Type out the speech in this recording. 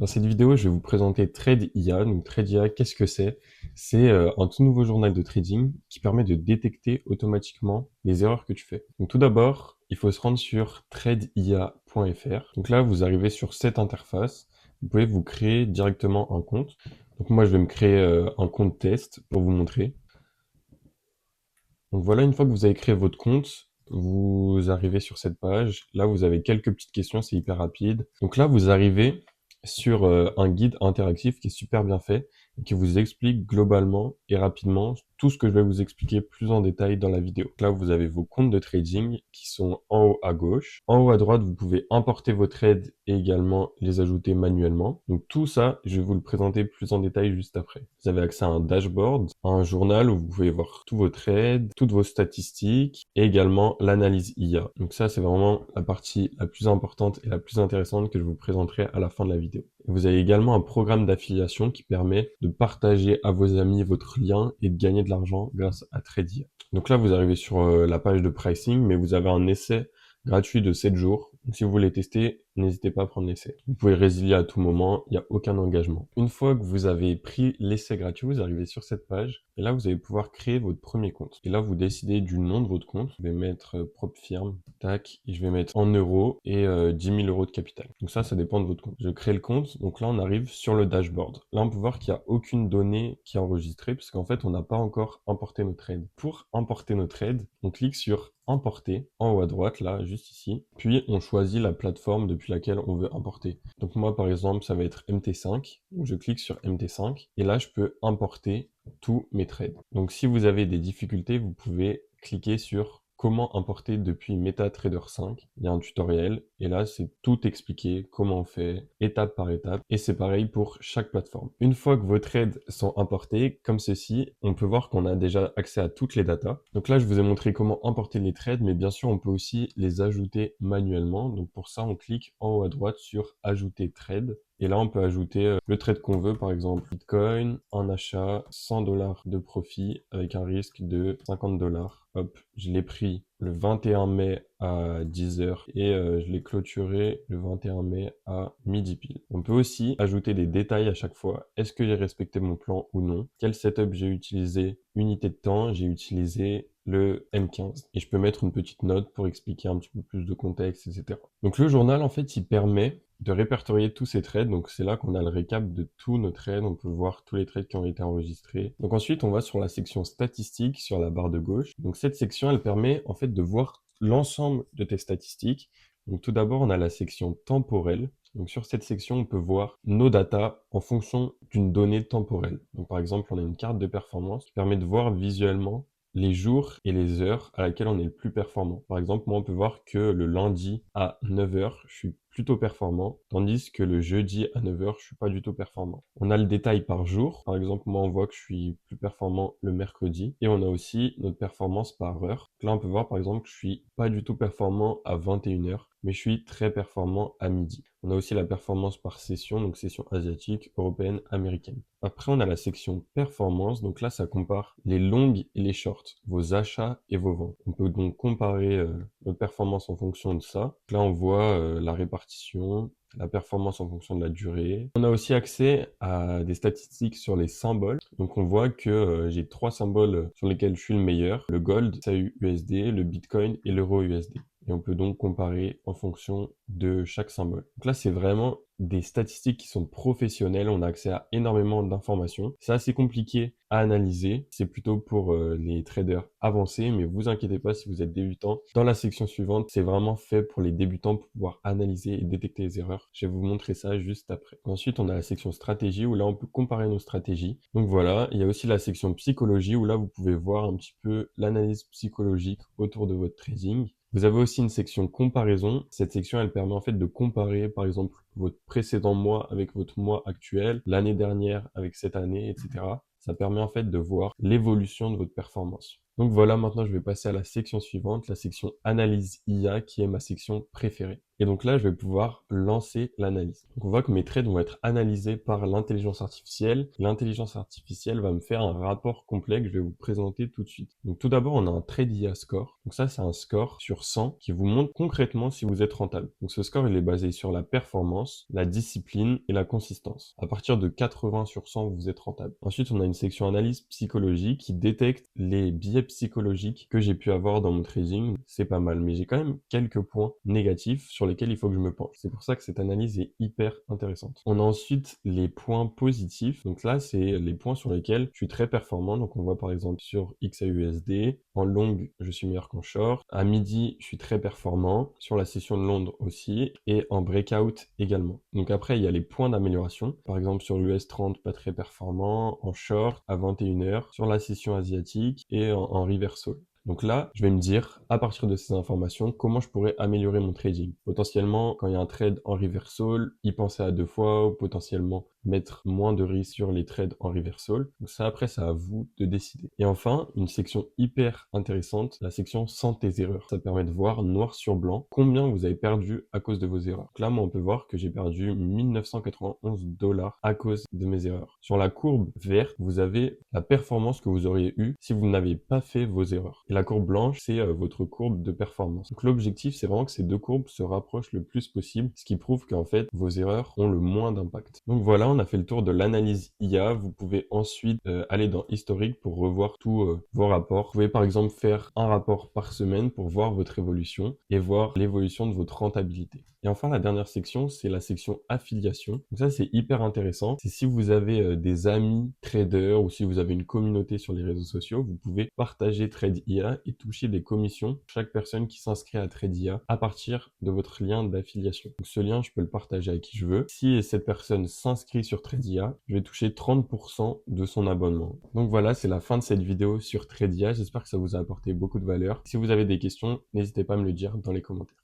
Dans cette vidéo, je vais vous présenter Trade IA. Donc Trade IA, qu'est-ce que c'est? C'est un tout nouveau journal de trading qui permet de détecter automatiquement les erreurs que tu fais. Donc tout d'abord, il faut se rendre sur tradeia.fr. Donc là, vous arrivez sur cette interface. Vous pouvez vous créer directement un compte. Donc moi, je vais me créer un compte test pour vous montrer. Donc voilà, une fois que vous avez créé votre compte, vous arrivez sur cette page. Là, vous avez quelques petites questions, c'est hyper rapide. Donc là, vous arrivez sur un guide interactif qui est super bien fait et qui vous explique globalement et rapidement tout ce que je vais vous expliquer plus en détail dans la vidéo. Donc là, vous avez vos comptes de trading qui sont en haut à gauche. En haut à droite, vous pouvez importer vos trades et également les ajouter manuellement. Donc tout ça, je vais vous le présenter plus en détail juste après. Vous avez accès à un dashboard, à un journal où vous pouvez voir tous vos trades, toutes vos statistiques et également l'analyse IA. Donc ça, c'est vraiment la partie la plus importante et la plus intéressante que je vous présenterai à la fin de la vidéo. Vous avez également un programme d'affiliation qui permet de partager à vos amis votre lien et de gagner de l'argent grâce à Tradia. Donc là, vous arrivez sur la page de pricing, mais vous avez un essai gratuit de 7 jours. Donc si vous voulez tester, n'hésitez pas à prendre l'essai. Vous pouvez résilier à tout moment, il n'y a aucun engagement. Une fois que vous avez pris l'essai gratuit, vous arrivez sur cette page et là, vous allez pouvoir créer votre premier compte. Et là, vous décidez du nom de votre compte. Je vais mettre propre firme, tac, et je vais mettre en euros et 10 000 euros de capital. Donc ça dépend de votre compte. Je crée le compte, donc là, on arrive sur le dashboard. Là, on peut voir qu'il n'y a aucune donnée qui est enregistrée parce qu'en fait, on n'a pas encore importé nos trades. Pour importer nos trades, on clique sur importer en haut à droite, là, juste ici. Puis, on choisit la plateforme depuis laquelle on veut importer. Donc moi, par exemple, ça va être MT5. Donc, je clique sur MT5 et là, je peux importer tous mes trades. Donc si vous avez des difficultés, vous pouvez cliquer sur comment importer depuis MetaTrader 5. Il y a un tutoriel et là c'est tout expliqué, comment on fait, étape par étape, et c'est pareil pour chaque plateforme. Une fois que vos trades sont importés, comme ceci, on peut voir qu'on a déjà accès à toutes les datas. Donc là je vous ai montré comment importer les trades, mais bien sûr on peut aussi les ajouter manuellement. Donc pour ça on clique en haut à droite sur ajouter trade. Et là, on peut ajouter le trade qu'on veut, par exemple Bitcoin, en achat, 100 $ de profit avec un risque de 50 $. Hop, je l'ai pris le 21 mai à 10 heures et je l'ai clôturé le 21 mai à midi pile. On peut aussi ajouter des détails à chaque fois. Est-ce que j'ai respecté mon plan ou non? Quel setup j'ai utilisé? Unité de temps, j'ai utilisé le M15. Et je peux mettre une petite note pour expliquer un petit peu plus de contexte, etc. Donc le journal, en fait, il permet de répertorier tous ces trades. Donc c'est là qu'on a le récap de tous nos trades. On peut voir tous les trades qui ont été enregistrés. Donc ensuite, on va sur la section statistiques sur la barre de gauche. Donc cette section, elle permet en fait de voir l'ensemble de tes statistiques. Donc tout d'abord, on a la section temporelle. Donc sur cette section, on peut voir nos datas en fonction d'une donnée temporelle. Donc par exemple, on a une carte de performance qui permet de voir visuellement les jours et les heures à laquelle on est le plus performant. Par exemple, moi, on peut voir que le lundi à 9 heures, je suis plutôt performant, tandis que le jeudi à 9 heures, je suis pas du tout performant. On a le détail par jour. Par exemple, moi, on voit que je suis plus performant le mercredi. Et on a aussi notre performance par heure. Là, on peut voir, par exemple, que je suis pas du tout performant à 21 heures, mais je suis très performant à midi. On a aussi la performance par session, donc session asiatique, européenne, américaine. Après, on a la section performance. Donc là, ça compare les longues et les shorts, vos achats et vos ventes. On peut donc comparer notre performance en fonction de ça. Là, on voit la répartition, la performance en fonction de la durée. On a aussi accès à des statistiques sur les symboles. Donc on voit que j'ai 3 symboles sur lesquels je suis le meilleur. Le gold, SAUUSD, le Bitcoin et l'euro USD. Et on peut donc comparer en fonction de chaque symbole. Donc là, c'est vraiment des statistiques qui sont professionnelles. On a accès à énormément d'informations. C'est assez compliqué à analyser. C'est plutôt pour les traders avancés, mais vous inquiétez pas si vous êtes débutant. Dans la section suivante, c'est vraiment fait pour les débutants pour pouvoir analyser et détecter les erreurs. Je vais vous montrer ça juste après. Ensuite, on a la section stratégie où là, on peut comparer nos stratégies. Donc voilà, il y a aussi la section psychologie où là, vous pouvez voir un petit peu l'analyse psychologique autour de votre trading. Vous avez aussi une section comparaison. Cette section, elle permet en fait de comparer, par exemple, votre précédent mois avec votre mois actuel, l'année dernière avec cette année, etc. Ça permet en fait de voir l'évolution de votre performance. Donc voilà, maintenant je vais passer à la section suivante, la section analyse IA, qui est ma section préférée. Et donc là, je vais pouvoir lancer l'analyse. Donc on voit que mes trades vont être analysés par l'intelligence artificielle. L'intelligence artificielle va me faire un rapport complet que je vais vous présenter tout de suite. Donc tout d'abord, on a un trade IA score. Donc ça, c'est un score sur 100 qui vous montre concrètement si vous êtes rentable. Donc ce score, il est basé sur la performance, la discipline et la consistance. À partir de 80 sur 100, vous êtes rentable. Ensuite, on a une section analyse psychologique qui détecte les biais psychologiques que j'ai pu avoir dans mon trading. C'est pas mal, mais j'ai quand même quelques points négatifs sur lesquels il faut que je me penche. C'est pour ça que cette analyse est hyper intéressante. On a ensuite les points positifs. Donc là, c'est les points sur lesquels je suis très performant. Donc on voit par exemple sur XAUSD, en long, je suis meilleur qu'en short. À midi, je suis très performant. Sur la session de Londres aussi. Et en breakout également. Donc après, il y a les points d'amélioration. Par exemple, sur l'US 30, pas très performant. En short, à 21h. Sur la session asiatique et en reversal. Donc là, je vais me dire, à partir de ces informations, comment je pourrais améliorer mon trading. Potentiellement, quand il y a un trade en reversal, y penser à 2 fois, ou potentiellement mettre moins de risques sur les trades en reversal. Donc ça, après, c'est à vous de décider. Et enfin, une section hyper intéressante, la section sans tes erreurs. Ça permet de voir noir sur blanc combien vous avez perdu à cause de vos erreurs. Donc là, moi, on peut voir que j'ai perdu 1991 $ à cause de mes erreurs. Sur la courbe verte, vous avez la performance que vous auriez eue si vous n'avez pas fait vos erreurs. Et la courbe blanche, c'est votre courbe de performance. Donc l'objectif, c'est vraiment que ces deux courbes se rapprochent le plus possible, ce qui prouve qu'en fait, vos erreurs ont le moins d'impact. Donc voilà, on a fait le tour de l'analyse IA. Vous pouvez ensuite aller dans historique pour revoir tous vos rapports. Vous pouvez par exemple faire un rapport par semaine pour voir votre évolution et voir l'évolution de votre rentabilité. Et enfin, la dernière section, c'est la section affiliation. Donc ça, c'est hyper intéressant. C'est si vous avez des amis traders ou si vous avez une communauté sur les réseaux sociaux, vous pouvez partager Trade IA et toucher des commissions chaque personne qui s'inscrit à Trade IA à partir de votre lien d'affiliation. Donc ce lien, je peux le partager à qui je veux. Si cette personne s'inscrit sur Trade IA, je vais toucher 30% de son abonnement. Donc voilà, c'est la fin de cette vidéo sur Trade IA. J'espère que ça vous a apporté beaucoup de valeur. Si vous avez des questions, n'hésitez pas à me le dire dans les commentaires.